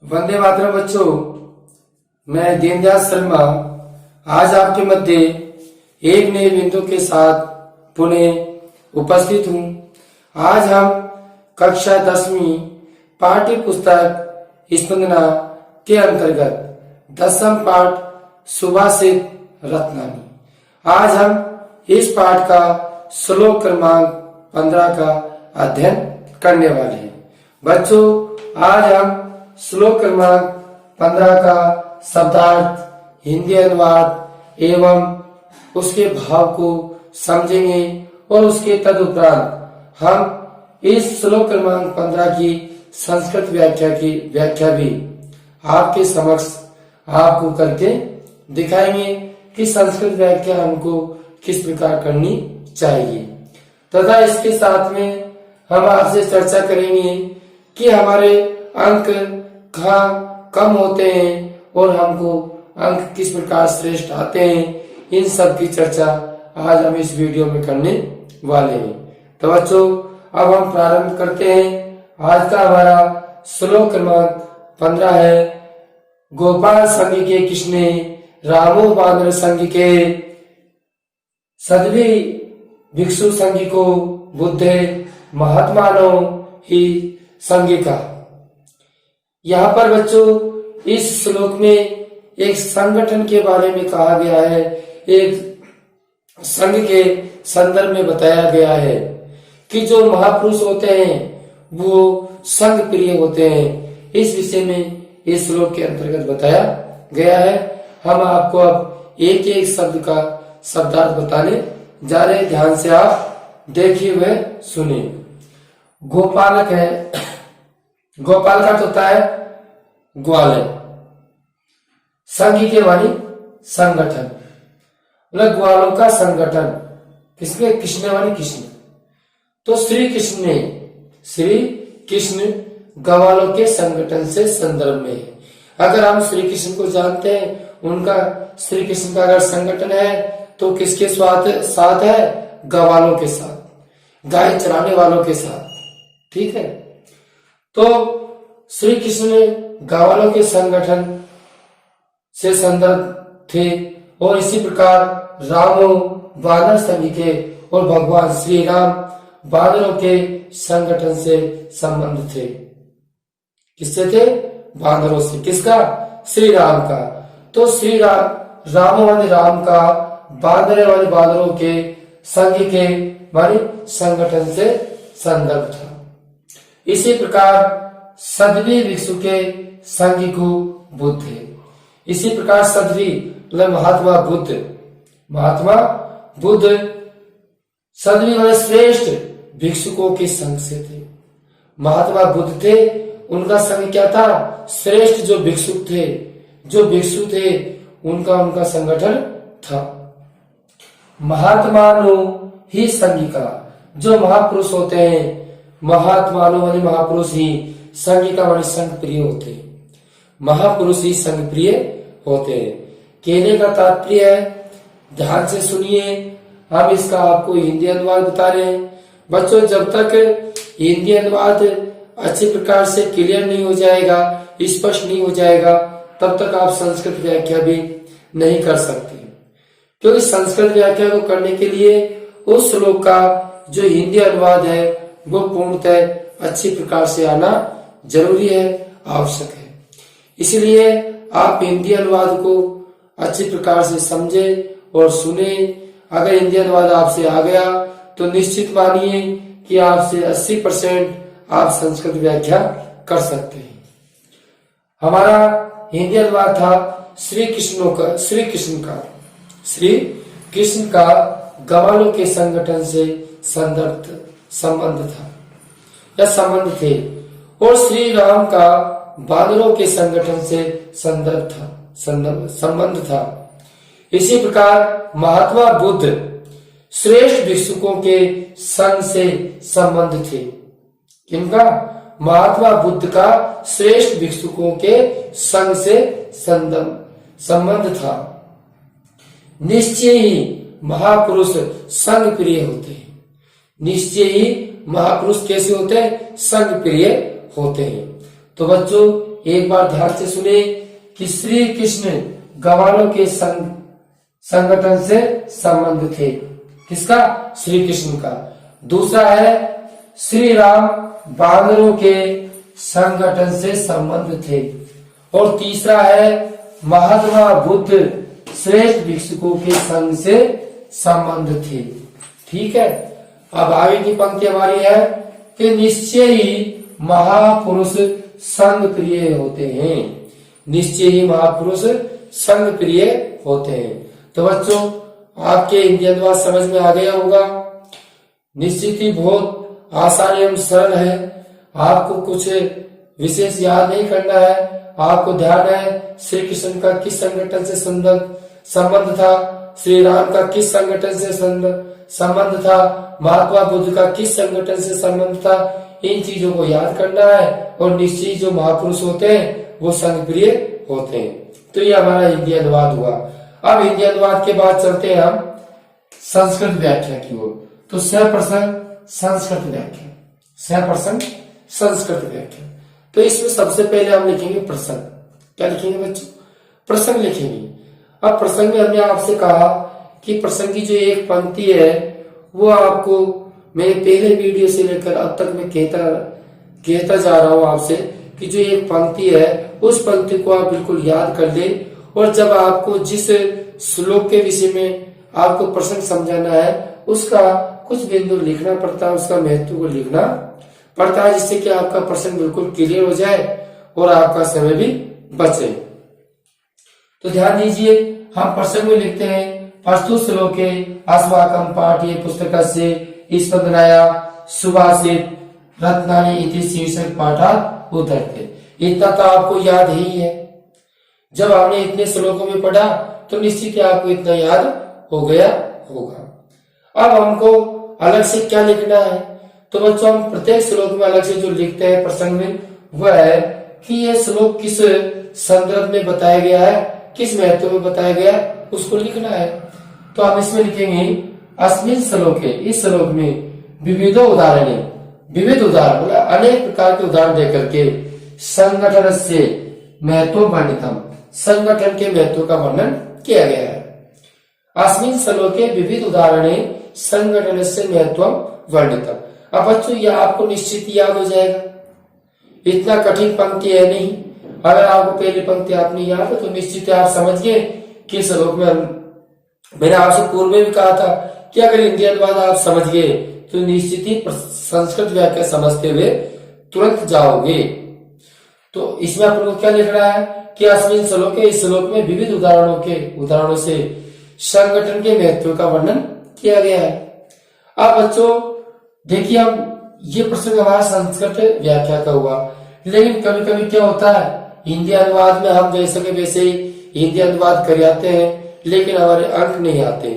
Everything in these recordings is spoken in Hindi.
वंदे मातरम बच्चों, मैं दीनदयाल शर्मा आज आपके मध्य एक नए बिंदु के साथ पुनः उपस्थित हूँ। आज हम कक्षा 10वीं पाठ्य पुस्तक स्पंदना के अंतर्गत 10वां पाठ सुभाषित रत्नानी। आज हम इस पाठ का श्लोक क्रमांक 15 का अध्ययन करने वाले हैं। बच्चों, आज हम श्लोक क्रमांक 15 का शब्दार्थ, हिंदी अनुवाद एवं उसके भाव को समझेंगे और उसके तदुपरांत हम इस श्लोक क्रमांक 15 की संस्कृत व्याख्या भी आपके समक्ष आपको करके दिखाएंगे कि संस्कृत व्याख्या हमको किस प्रकार करनी चाहिए। तथा इसके साथ में हम आपसे चर्चा करेंगे कि हमारे अंक कहाँ कम होते हैं और हमको अंक किस प्रकार श्रेष्ठ आते हैं। इन सब की चर्चा आज हम इस वीडियो में करने वाले हैं। तो बच्चों, अब हम प्रारंभ करते हैं। आज का हमारा श्लोक क्रमांक 15 है। गोपाल संग के कृष्णे रामो बानर संग के सद्भी भिक्षु संग को बुद्धे महात्मानो ही संगिका। यहाँ पर बच्चों इस श्लोक में एक संगठन के बारे में कहा गया है, एक संघ के संदर्भ में बताया गया है कि जो महापुरुष होते हैं वो संघ प्रिय होते हैं। इस विषय में इस श्लोक के अंतर्गत बताया गया है। हम आपको अब एक एक शब्द का शब्दार्थ बताने जा रहे हैं। ध्यान से आप देखिए हुए सुनिए। गोपालक है, गोपाल का तो होता है ग्वाल। संघ के वाणी संगठन, मतलब ग्वालों का संगठन। किसके? कृष्ण वाणी कृष्ण। तो श्री कृष्ण ग्वालों के संगठन से संदर्भ में है। अगर हम श्री कृष्ण को जानते हैं, उनका श्री कृष्ण का अगर संगठन है तो किसके साथ है? ग्वालों के साथ, गाय चराने वालों के साथ। ठीक है। तो श्री कृष्ण ग्वालों के संगठन से संदर्भ थे और इसी प्रकार रामो वानर संघ के और भगवान श्री राम वानरों के संगठन से संबंध थे। किससे थे? वानरों से। किसका? श्री राम का। तो श्री राम वाले राम का वानर वाले वानरों के संघ के माने संगठन से संदर्भ था। इसी प्रकार सद्वी भिक्षु के संघ को बुद्ध है। इसी प्रकार सद्वी मतलब महात्मा बुद्ध सद्वी वाले श्रेष्ठ भिक्षुकों के संघ से थे। महात्मा बुद्ध थे, उनका संघ क्या था? श्रेष्ठ जो भिक्षुक थे उनका संगठन था। महात्मानो ही संघिका, जो महापुरुष होते हैं, महात्मानो वाले महापुरुष ही संघिका वाले संघ प्रिय होते हैं। महापुरुष ही संघ प्रिय होते हैं। कहने का तात्पर्य है, ध्यान से सुनिए, हम इसका आपको हिंदी अनुवाद बता रहे हैं। बच्चों, जब तक हिंदी अनुवाद अच्छी प्रकार से क्लियर नहीं हो जाएगा, स्पष्ट नहीं हो जाएगा, तब तक आप संस्कृत व्याख्या भी नहीं कर सकते। क्योंकि संस्कृत व्याख्या को करने के लिए उस श्लोक का जो हिंदी अनुवाद है वो पूर्णतः अच्छी प्रकार से आना जरूरी है, आवश्यक है। इसलिए आप हिंदी अनुवाद को अच्छी प्रकार से समझे और सुने। अगर हिंदी अनुवाद आपसे आ गया तो निश्चित मानिए कि आपसे 80% आप संस्कृत व्याख्या कर सकते हैं। हमारा हिंदी अनुवाद था श्री कृष्ण का ग्वालों के संगठन से संबंध था या संबंध थे, और श्री राम का वानरों के संगठन से संबंध था। इसी प्रकार महात्मा बुद्ध श्रेष्ठ भिक्षुकों के संघ से संबंध थे। किनका? महात्मा बुद्ध का श्रेष्ठ भिक्षुकों के संघ से संबंध था। निश्चय ही महापुरुष संघ प्रिय होते हैं। निश्चय ही महापुरुष कैसे होते हैं? संघ प्रिय होते हैं। तो बच्चों, एक बार ध्यान से सुने कि श्री कृष्ण गवालों के संगठन से संबंध थे। किसका? श्री कृष्ण का। दूसरा है श्री राम बानरों के संगठन से संबंध थे। और तीसरा है महात्मा बुद्ध श्रेष्ठ भिक्षुकों के संग से संबंध थे। ठीक है, अब आगे की पंक्ति हमारी है कि निश्चय ही महापुरुष संग प्रिय होते हैं। निश्चय ही महापुरुष संग प्रिय होते हैं। तो बच्चों, आपके हिंदी अनुवाद समझ में आ गया होगा। निश्चित ही बहुत आसान एवं सरल है। आपको कुछ विशेष याद नहीं करना है। आपको ध्यान है श्री कृष्ण का किस संगठन से संबंध था, श्री राम का किस संगठन से संबंध था, महात्मा बुद्ध का किस संगठन से संबंध था। इन चीजों को याद करना है और निश्चय जो महापुरुष होते हैं वो संग प्रिय होते हैं। तो ये हमारा हिंदी अनुवाद हुआ। अब हिंदी अनुवाद के बाद चलते हैं हम संस्कृत व्याख्या की ओर। तो सप्रसंग संस्कृत व्याख्या, सप्रसंग संस्कृत व्याख्या। तो इसमें सबसे पहले हम लिखेंगे प्रसंग। क्या लिखेंगे बच्चों? प्रसंग लिखेंगे। अब प्रसंग में हमने आपसे कहा कि प्रसंग की जो एक पंक्ति है वो आपको मेरे पहले वीडियो से लेकर अब तक मैं कहता जा रहा हूं आपसे कि जो एक पंक्ति है उस पंक्ति को आप बिल्कुल याद कर लें। और जब आपको जिस श्लोक के विषय में आपको प्रसंग समझाना है उसका कुछ बिंदु लिखना पड़ता है, उसका महत्व को लिखना पड़ता है, जिससे कि आपका प्रसंग बिल्कुल क्लियर हो जाए और आपका समय भी बचे। तो ध्यान दीजिए, हम प्रसंग में लिखते हैं प्रस्तुत श्लोके अस्माकं पाठ्य पुस्तकस्य स्पंदनाया सुभाषित रत्नानि इति शीर्षक पाठात् उद्धरते। इतना तो आपको याद ही है। जब आपने इतने श्लोकों में पढ़ा तो निश्चित ही आपको इतना याद हो गया होगा। अब हमको अलग से क्या लिखना है? तो बच्चों, हम प्रत्येक श्लोक में अलग से जो लिखते हैं प्रसंग में वह है कि यह श्लोक किस संदर्भ में बताया गया है, किस महत्व में बताया गया, उसको लिखना है। तो हम इसमें लिखेंगे अस्मिन् श्लोके, इस श्लोक में विविध उदाहरण, विविध उदाहरण मतलब अनेक प्रकार के उदाहरण देकर के संगठन से महत्व वर्णितम, संगठन के महत्व का वर्णन किया गया है। अस्मिन् श्लोके विविध उदाहरणे संगठन से महत्व वर्णितम। अब बच्चों, यह आपको निश्चित याद हो जाएगा। इतना कठिन पंक्ति है नहीं। अगर आपको पहली पंक्ति आपने याद है तो निश्चित आप समझ गए कि श्लोक में मैंने आपसे पूर्व में भी कहा था कि अगर हिंदी अनुवाद आप समझ गए तो निश्चित ही संस्कृत व्याख्या समझते हुए तुरंत जाओगे। तो इसमें अपन को क्या लिखना है कि अस्मिन् श्लोके, इस श्लोक में विविध उदाहरणों से संगठन के महत्व का वर्णन किया गया है। अब बच्चों देखिए, हम ये प्रसंग हमारा संस्कृत व्याख्या का हुआ, लेकिन कभी कभी क्या होता है हिंदी अनुवाद में हम जैसे के वैसे ही हिंदी अनुवाद कर जाते हैं, लेकिन हमारे अंक नहीं आते,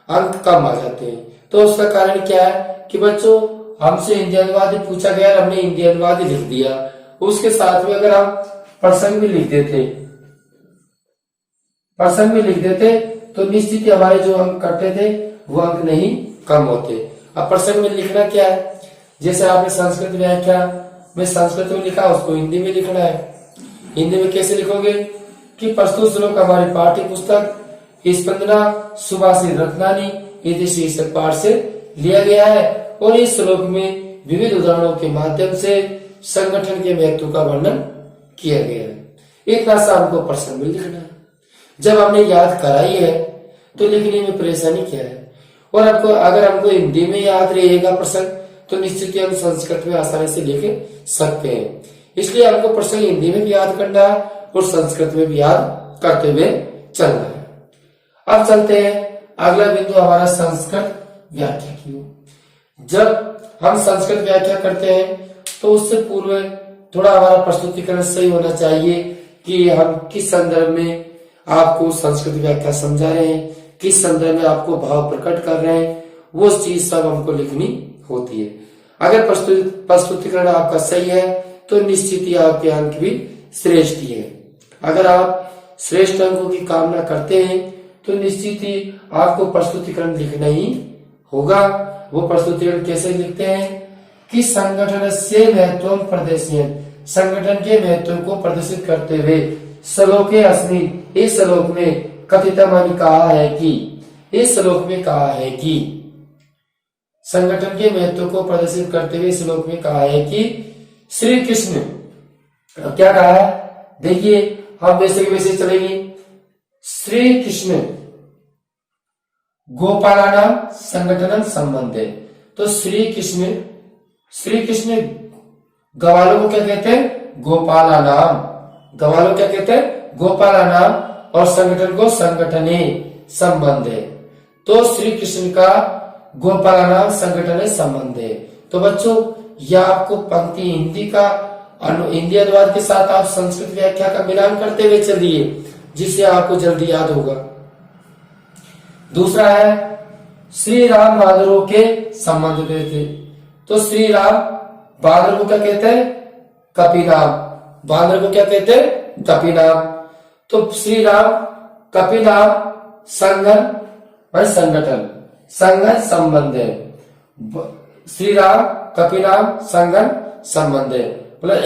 अंक कम आ जाते हैं। तो उसका कारण क्या है कि बच्चों, हमसे हिंदी अनुवाद ही पूछा गया, हमने हिंदी अनुवाद ही लिख दिया। उसके साथ में अगर हम प्रसंग भी लिख देते तो निश्चित ही हमारे जो अंक कटते थे वो अंक नहीं कम होते। अब प्रसंग में लिखना क्या है? जैसे आपने संस्कृत व्याख्या में संस्कृत में लिखा, उसको हिंदी में लिखना है। हिंदी में कैसे लिखोगे कि प्रस्तुत श्लोक हमारी पाठ्य पुस्तक स्पंदना सुभाषित रत्नानि इति शीर्षक पाठ से लिया गया है और इस श्लोक में विविध उदाहरणों के माध्यम से संगठन के महत्व का वर्णन किया गया है। इतना सा हमको प्रसंग में लिखना है। जब हमने याद कराई है तो लिखने में परेशानी क्या है? और आपको अगर हमको हिंदी में याद रहेगा प्रसंग तो निश्चित ही हम संस्कृत में आसानी से लिख सकते हैं। इसलिए हमको प्रसंग हिंदी में भी याद करना है और संस्कृत में भी याद करते हुए चलना है। अब चलते हैं अगला बिंदु हमारा संस्कृत व्याख्या की ओर। जब हम संस्कृत व्याख्या करते हैं तो उससे पूर्व थोड़ा हमारा प्रस्तुतिकरण सही होना चाहिए कि हम किस संदर्भ में आपको संस्कृत व्याख्या समझा रहे हैं, किस संदर्भ में आपको भाव प्रकट कर रहे हैं, वो चीज सब हमको लिखनी होती है। अगर प्रस्तुतिकरण आपका सही है तो निश्चित ही आपके अंक भी श्रेष्ठ ही है। अगर आप श्रेष्ठ अंकों की कामना करते हैं तो निश्चित ही आपको प्रस्तुतिकरण लिखना ही होगा। वो प्रस्तुतिकरण कैसे लिखते हैं कि संगठन से महत्व प्रदर्शन, संगठन के महत्व को प्रदर्शित करते हुए श्लोके अस्मिन्, इस श्लोक में कथितम कहा है कि, इस श्लोक में कहा है कि, संगठन के महत्व को प्रदर्शित करते हुए श्लोक में कहा है कि श्री कृष्ण, क्या कहा है देखिए, हम वैसे के वैसे चलेंगे। श्री कृष्ण गोपालानाम संगठनम संबंध है। तो श्री कृष्ण ग्वालों को क्या कहते हैं? गोपालानाम। ग्वालों क्या कहते हैं? गोपालानाम। और संगठन को संगठने संबंध है। तो श्री कृष्ण का गोपालानाम संगठन संबंध है। तो बच्चों, यह आपको पंक्ति हिंदी का हिंदी अनुवाद के साथ आप संस्कृत व्याख्या का मिलान करते हुए चलिए, जिससे आपको जल्दी याद होगा। दूसरा है श्री राम बानरों के संबंध थे। तो श्री राम बानर को क्या कहते हैं? कपिनाम। बानर को क्या कहते हैं? कपिनाम। तो श्री राम कपिनाम संगठन संगठन संबंध है। श्री राम कपिनाम संगठन संबंध है, मतलब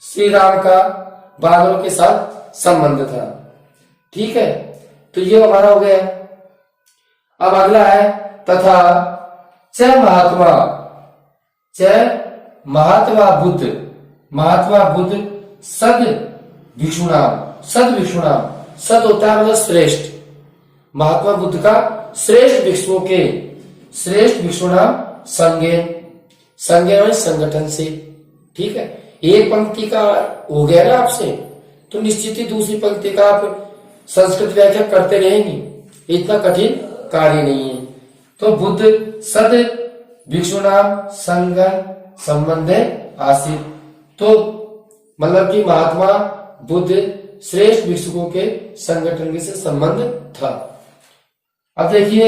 श्री राम का बानरों के साथ संबंध था। ठीक है, तो ये हमारा हो गया। अब अगला है तथा च महात्मा बुद्ध सद भिक्षुणाम। सद होता है मतलब श्रेष्ठ। महात्मा बुद्ध का श्रेष्ठ भिक्षुओं के, श्रेष्ठ भिक्षुणाम संज्ञा संगठन से। ठीक है, एक पंक्ति का हो गया ना आपसे, तो निश्चित ही दूसरी पंक्ति का आप संस्कृत व्याख्या करते रहेंगे, इतना कठिन कार्य नहीं है। तो बुद्ध सद भिक्षुणाम संगठन संबंध आसित। तो मतलब कि महात्मा बुद्ध श्रेष्ठ भिक्षुकों के संगठन से संबंध था। अब देखिए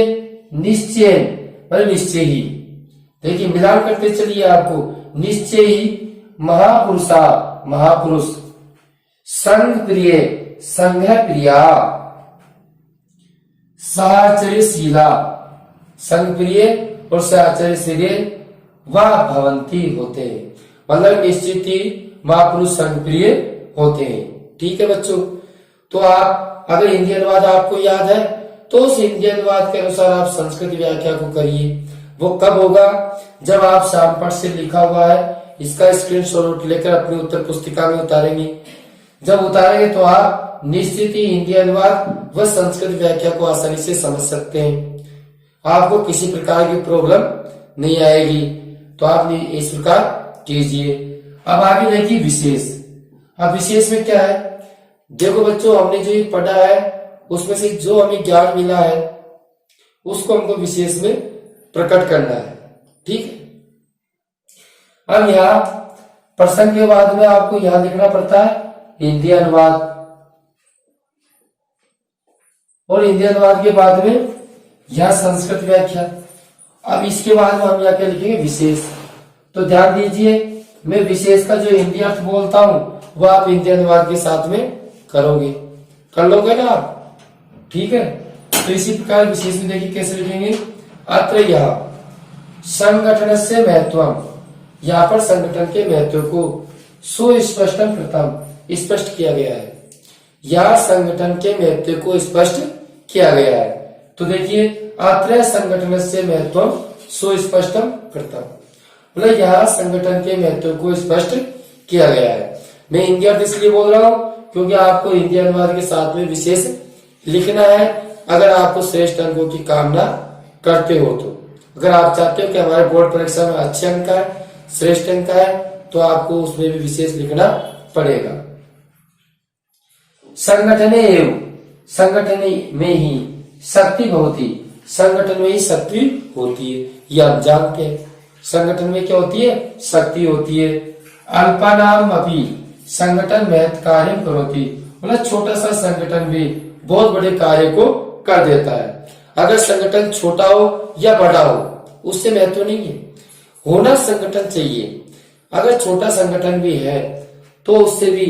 निश्चय, मतलब निश्चय ही, देखिए मिलान करते चलिए आपको। निश्चय ही महापुरुष संघ प्रिया साचर्यशीला। संघ प्रिय और साचर्यशील वह भवंती होते हैं, मतलब निश्चित ही महापुरुष संघ प्रिय होते हैं। ठीक है बच्चों, तो आप अगर हिंदी अनुवाद आपको याद है तो उस हिंदी अनुवाद के अनुसार आप संस्कृत व्याख्या को करिए। वो कब होगा? जब आप शामपट से लिखा हुआ है इसका स्क्रीनशॉट लेकर अपनी उत्तर पुस्तिका में उतारेंगे। जब उतारेंगे तो आप निश्चित ही हिंदी अनुवाद व संस्कृत व्याख्या को आसानी से समझ सकते हैं। आपको किसी प्रकार की प्रॉब्लम नहीं आएगी। तो आप इस प्रकार कीजिए। अब आगे देखिए विशेष। अब विशेष में क्या है? देखो बच्चों, हमने जो ये पढ़ा है उसमें से जो हमें ज्ञान मिला है उसको हमको विशेष में प्रकट करना है। ठीक है, अब यहाँ प्रसंग के बाद में आपको यहाँ लिखना पड़ता है हिंदी अनुवाद, और हिंदी अनुवाद के बाद में यह संस्कृत व्याख्या। अब इसके बाद में हम यहाँ क्या लिखेंगे? विशेष। तो ध्यान दीजिए, मैं विशेष का जो हिंदी अर्थ बोलता हूँ वो आप हिंदी अनुवाद के साथ में करोगे, कर लोगे ना आप? ठीक है, तो इसी प्रकार विशेष में देखिए कैसे लिखेंगे। अत्र यह संगठन से महत्व, यहाँ पर संगठन के महत्व को सुस्पष्टम प्रथम स्पष्ट किया गया है। यह संगठन के महत्व को स्पष्ट किया गया है। तो देखिए अत्र संगठन से महत्व सुस्पष्टम प्रथम, मतलब यहाँ संगठन के महत्व को स्पष्ट किया गया है। मैं हिंदी अर्थ इसलिए बोल रहा हूँ क्योंकि आपको हिंदी अनुवाद के साथ में विशेष लिखना है, अगर आपको श्रेष्ठ अंकों की कामना करते हो तो। अगर आप चाहते हो कि हमारे बोर्ड परीक्षा में अच्छे अंक है, श्रेष्ठ अंक है, तो आपको उसमें भी विशेष लिखना पड़ेगा। संगठने एवं, संगठन में ही शक्ति होती, संगठन में ही शक्ति होती है, ये आप जानते हैं। संगठन में क्या होती है? शक्ति होती है। अल्पानाम अपि संगठन महत् कार्य करोति, मतलब छोटा सा संगठन भी बहुत बड़े कार्य को कर देता है। अगर संगठन छोटा हो या बड़ा हो उससे महत्व नहीं है, होना संगठन चाहिए। अगर छोटा संगठन भी है तो उससे भी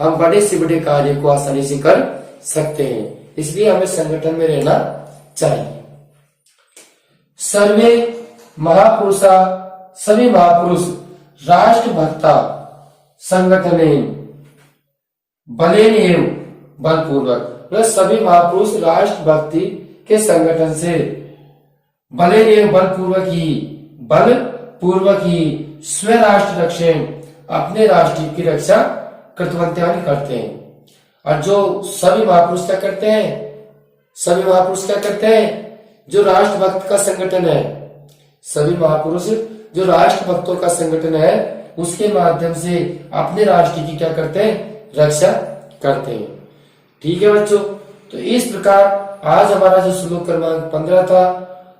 हम बड़े से बड़े कार्य को आसानी से कर सकते हैं, इसलिए हमें संगठन में रहना चाहिए। सर्वे महापुरुषा, सभी महापुरुष राष्ट्र भक्ता संगठने बलेन बलपूर्वक। वह सभी महापुरुष राष्ट्रभक्ति के संगठन से बलेन बलपूर्वक ही स्व राष्ट्र रक्षण अपने राष्ट्र की रक्षा कृतवंत्यानि करते हैं। और जो सभी महापुरुष क्या करते हैं, सभी महापुरुष क्या करते हैं, जो राष्ट्रभक्त का संगठन है, सभी महापुरुष जो राष्ट्रभक्तों का संगठन है उसके माध्यम से अपने राष्ट्र की क्या करते हैं, रक्षा करते हैं। ठीक है बच्चों, तो इस प्रकार आज हमारा जो श्लोक क्रमांक 15 था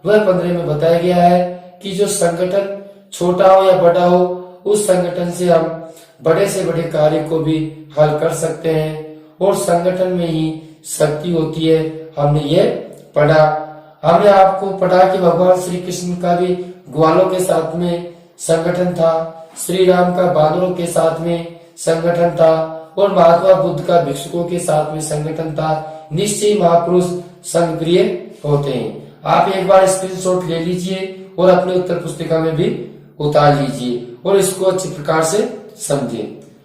वह 15 में बताया गया है कि जो संगठन छोटा हो या बड़ा हो, उस संगठन से हम बड़े से बड़े कार्य को भी हल कर सकते हैं और संगठन में ही शक्ति होती है। हमने ये पढ़ा, हमने आपको पढ़ा कि भगवान श्री कृष्ण का भी ग्वालों के साथ में संगठन था, श्री राम का बानरों के साथ में संगठन था और महात्मा बुद्ध का भिक्षुकों के साथ में संगठन था। निश्चय महापुरुष संगप्रिय होते हैं। आप एक बार स्क्रीनशॉट ले लीजिए और अपने उत्तर पुस्तिका में भी उतार लीजिए और इसको अच्छी प्रकार से समझें।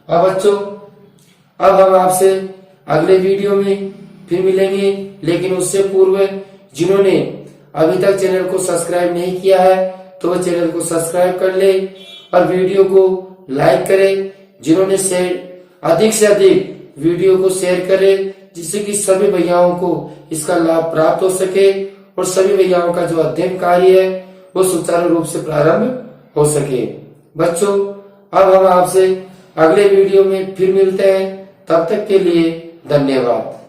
अब बच्चों, अब हम आपसे अगले वीडियो में फिर मिलेंगे, लेकिन उससे पूर्व जिन्होंने अभी तक चैनल को सब्सक्राइब नहीं किया है तो वह चैनल को सब्सक्राइब कर ले और वीडियो को लाइक करें। जिन्होंने अधिक से अधिक वीडियो को शेयर करें जिससे कि सभी भैयाओं को इसका लाभ प्राप्त हो सके और सभी भैयाओं का जो अध्ययन कार्य है वो सुचारू रूप से प्रारंभ हो सके। बच्चों, अब हम आपसे अगले वीडियो में फिर मिलते हैं, तब तक के लिए धन्यवाद।